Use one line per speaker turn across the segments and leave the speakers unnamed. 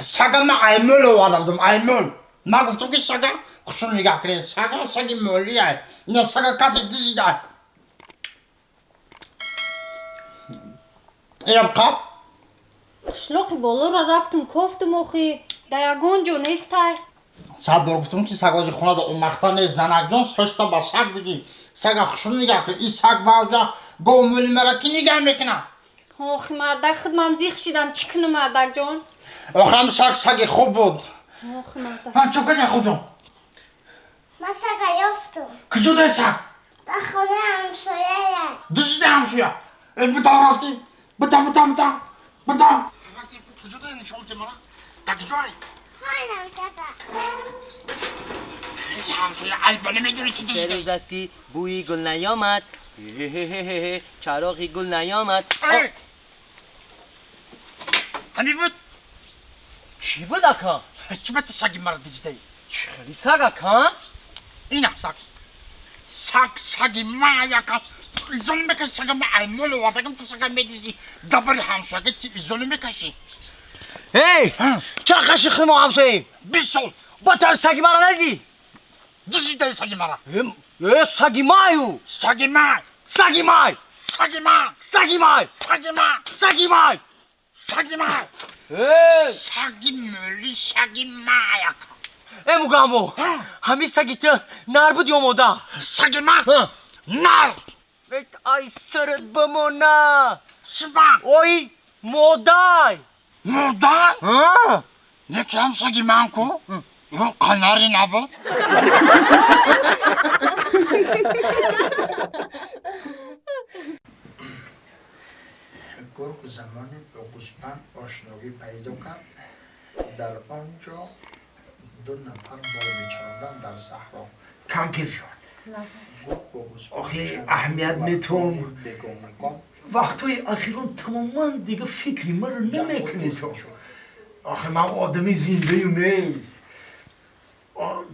سگم ایمول آوردم ایمول ما گفتم که سگ خوشون نگاه کنید سگ مولیه اینا سگ کسی دیده اینم قب
شلوقی بالا را رفتم کفتم آخی در یگان جو نیسته
ساعت بار گفتم که سگ آجی خونه دا اون مختا نیست زنک جان سشتا با سگ بگی سگ خوشون نگاه کنید این سگ با اوجا گو مولی مرا کی نگاه میکنه
آخی مردک خودم زیخ شیدم چی کنم مردک جان
آخه هم سگ خوب بود
آخی مردک
ها چون کنی خوب جان
من سگا یافتم
کجا داری سگ
در خونه همسایه
دوست همسویا بتا رفتی بتا رفتی کجا داری نشونت مرا در کجایی
خانم چطور
همسویا البانه میدونی که دوست
سه
داری
روز است که بوی گل نیامد چراغی گل نیامد
همی بود
چی بود اکا؟
چی بات سگی مرا دیجده
چی خیلی سگ اکا؟
اینا سگی ما یکا ظلم بکش سگ ما ایمول وادگم تو سگ میدیزی دبری همسویا که تی ظلم بکشی
هی! چرا خشی خیلی ما همساییم؟
20 سال
با تا سگی مرا نگی؟
دوستی داری سگی مرا
سگی مایو
سگی ما
سگی مای
سگی ما
سگی مای
سگی ما
سگی مای
سگی ما سگی مولی سگی ما یکا
موگامو همین سگی تو نر بود یا مودا؟
سگی ما نر
ای سرت بمونه
شبا
اوی مودای
مردای
ها
یکی هم سگی من کو اون قناری نبود گرگ زمانی با گوسپند آشنایی پیدا کرد در آنجا دو نفر مال میچراندن در صحرا
کمپیر شد
گرگ با گوسپند
آخه اهمیت میتون
بگم
وقتای اخیران تماما دیگه فکری مرا نمیکنی تو آخه من آدمی زنده نیست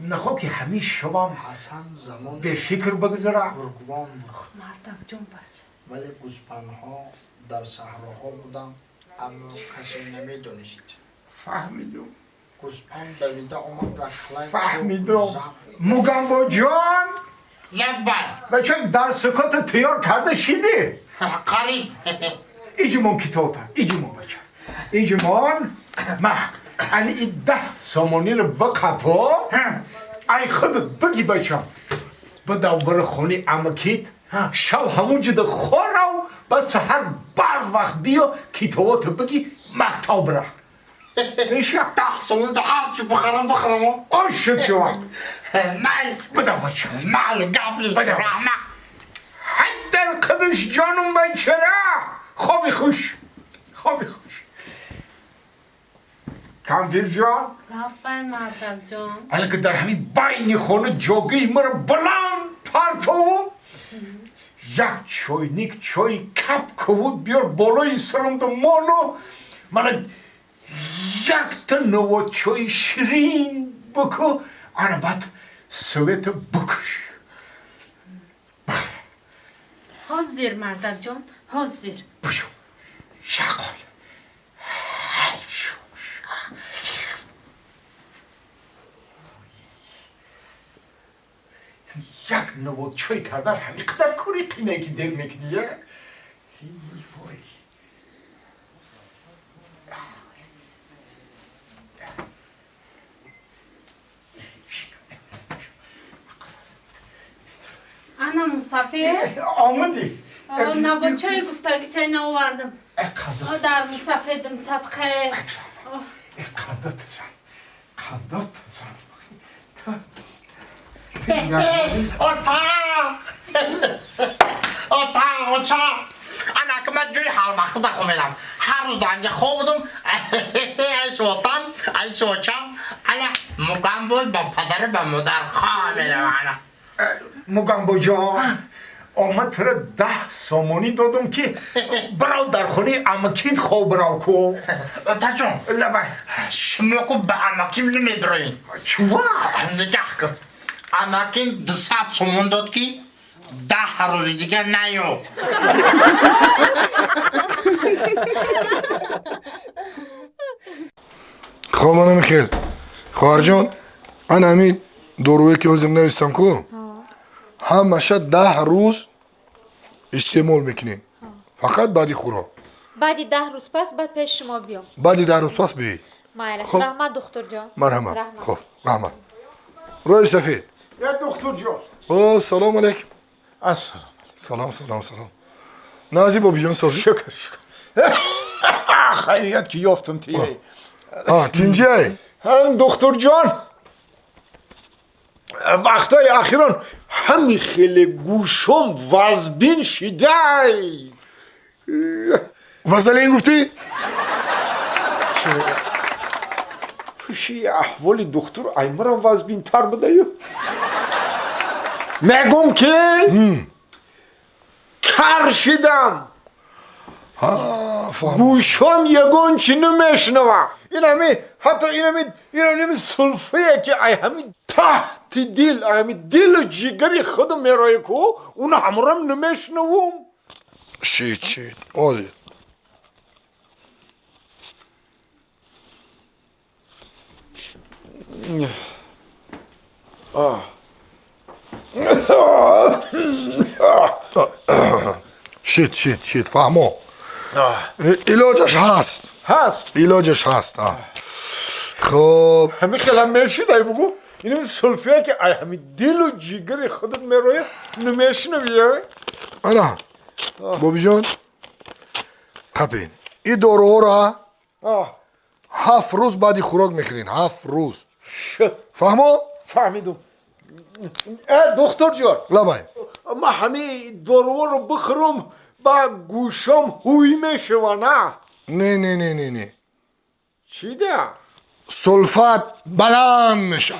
نخواه که همیشه شبام
حسن زمان
به فکر بگذارم
گرگوان بود
مردک جان بچه
ولی گوسپندها در صحراها بودند اما کسی نمیدونست
فهمیدم
گوسپند دویده آمد در خلای
فهمیدم موگامبو جان بچه در سکات تیار کرده شیدی
قریب
ایجمان کتاتا ایجمان بچه ایجمان ما این 10 سامانی رو بقبا ای خودت بگی بچه بدو بر خونی امکیت شب همون جده خورو بس هر بر وقت بیا کتابات بگی مکتاب بره میشه
10 سمون ده هرچی بخرم
آشد شما
مال
بدو بچه
مال قبل
بدو حد در قدش جانم بچه نه خوابی خوش کمپیر جان
رفتن مردک جان
الان که در همین بین خونه جاگی مرا بلند پرتو یک چوینیک چای کپ کود بیار بالای سرم دو مانو من یک تا نوات چای شیرین بکو انا بعد سویت بکش
حاضر مردک جان حاضر
بشو شقال یک نوات چای کردن همین قدر کوری قینه که دل میکنی وای
انا مسافر
آمدی
نبا چای گفته که تین آوردم در مسافردم صدقه
قندت زن
اوتا انا که من جوی هر وقت بخونم هر روز دانگه خوابدم ای سوچم انا مقام بود با پدر با مادر خامل معنا
موگامبو جان آمد تر 10 سامانی دادم که براو در خونه امکید خواب براو کو
تا جون
لبای
شمکو به اماکیم نمیبرین
چوا
نگاه کن اماکیم 200 سومون داد که 10 روز دیگه نیو
خب منم خیل خواهر جان من همین دارویی که حاضر نویستم کو همشه 10 روز استعمال میکنین فقط بعدی خوراک
بعدی 10 روز پس بعد پیش شما بیام
بعدی 10 روز پس بی
مایل
خب.
رحمت دکتر جان
مرحمت
رحمت.
خب رحمت روی سفید
یا دکتر جان
او سلام علیکم
السلام
سلام نازی بابی جان سازی
شکر خیریت که یافتم تیه
تینجی
هم دکتر جان وقتای اخیران همی خیلی گوشم وزبین شده
وزلین گفتی؟
پوشی احوال دکتر ایمرم وزبین تر بده میگم که کر شدم
فهم
گوشم یگون چی نمیشنوه این همی سلفه که ای همی تحت دل ای همی دل و جگری خودم میرای که اون همرم نمیشنوم
شید آزی شید فهمو علاجش هست خب
همی خیلی هم میشید ای بگو این همی سلفه که ای همی دل و جگری خودم میرای نمیشنویه
انا بابی جان خبین این داروها را 7 روز بعدی خوراک میخورین 7 روز
شد
فهمو؟
فهمیدم دکتر جان
لبای
ما همه دارو رو بخورم با گوشم هوی میشوه
نه
چی ده؟
سلفت بلند میشه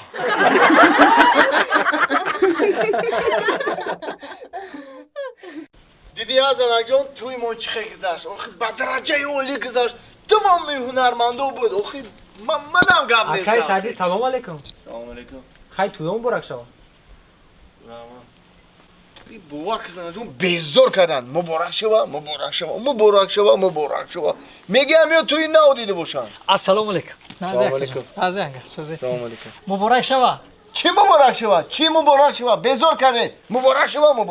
دیدی یا زنک جان توی منچخه گذاشت آخی با درجه اولی گذاشت تمامی هنرمندو بود آخی منم گم نیستم
اکای سعدی سلام علیکم
سلام علیکم
خیلی توی اون برک شما
این بوار که زنک جان بیزار کردن مبارک شوا میگم یا توی نو دیده باشن
السلام علیکم
سلام علیکم
تازه انگه سوزه
سلام علیکم
مبارک شوا
چی مبارک شوا بیزار کردن مبارک شوا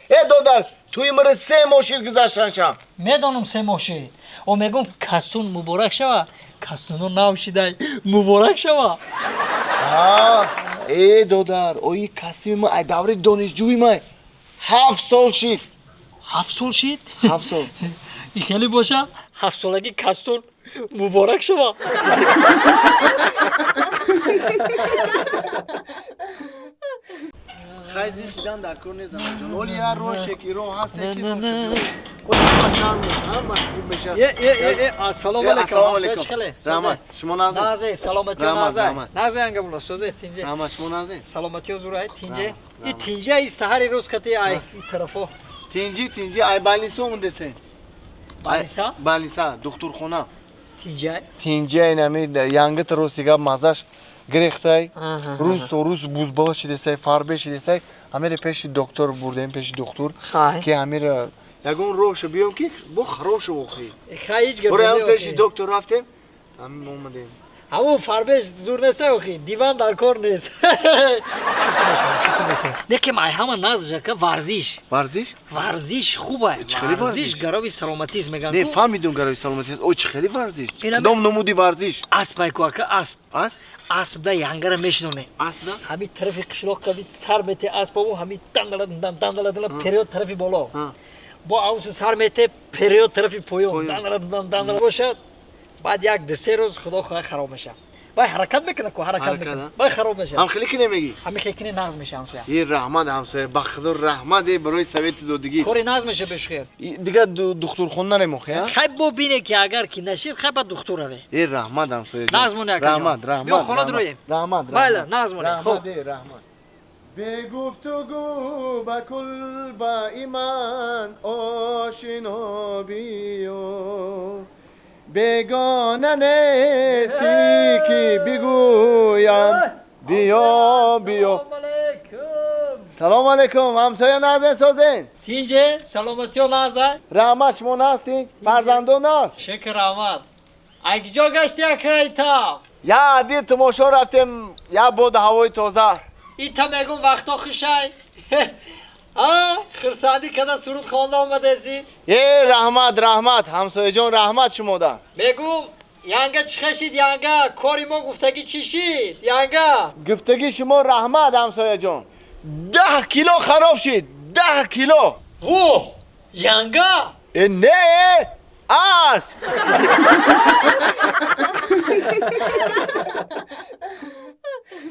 ای دادر توی مره 3 ماشین گذاشتن شم
میدانم 3 ماشه و میگم کسون مبارک شوا کسونو نوشیده مبارک شوا
ای دادر اوی کسی ما ای دوره دانشجوی ما 7 سال شید
7 سال شید
7 سال
این خیلی باشه 7 سالگی کسون مبارک شوا
خیلی خیدان در کار نیزم جان ولی هر روز شکی رو هست
نه
هم خوب میشه
السلام علیکم
رحمت شما نازه
نازه سلامتی و نازه انگه بلا سوزه تینجه
رحمت شما نازه
سلامتی و زورای تینجه این تینجه ای سهری روز کتی ای این طرفو
تینجی ای بالینسا مونده سن بالینسا دکتر خونه تینجی ای نمی یانگت رو سیگاب مازش گرفتای روز تو روز بوزبال شده سای فاربه شده سای همه پیش دکتر بردیم پیش دکتر که همه یگون روش بیام که بخروش بخوری
خیلی
برای پیش دکتر رفتیم همه اومدیم
همون فاربش زور نیست اوخی دیوان در کار نیست لیکن ای همه نازجا که ورزش خوبه ورزش گراوی سلامتی است میگن
نه فهمیدم گراوی سلامتی است او چه خیلی ورزش کدام نمودی ورزش
اسب کو که اسب ده یانگره میشنونه
اسب
همین طرف قشلاق که سر میته اسب و همین دندلا پریود طرفی بالا با اوس سر میته پریود طرفی پایون دندلا باشه بعد یک 2-3 روز خدا خراب میشه باید حرکت میکنه که حرکت میکنه باید خراب میشه
هم خیلی که نمیگی
همین خیلی نغز میشه همسویا
این رحمت همسویا بخدر رحمت برای سویت دودگی
کوری نغز میشه بشخیر
دیگه دکتر خون نریم خیلی
خیلی ببینه که اگر که نشید خیلی با دکتر روی
این رحمت همسویا
نغز مونه
رحمت
بیا خونه درویم
رحمت
بله نغز مونه خب
به گفتگو با کل با ایمان آشنا بیو بگانه نیستی که بگویم بیا سلام علیکم همسایه نازن سازن
تینجه سلامتی و نازن
رحمت شما نستین فرزندو نست
شکر رحمت کجا گشتی اکای تا؟
یا دیر تماشا رفتیم یا باد هوای تازه.
این تا میگم وقتا خوشای. خرسندی کده سرود خوانده آمده سی؟
رحمت همسایه جان رحمت شما ده.
میگم یانگا چی خشید یانگا؟ کاری ما گفتگی چی شید یانگا؟
گفتگی شما رحمت همسایه جان 10 کیلو خراب شد 10 کیلو.
اوه یانگا؟
نه اسب.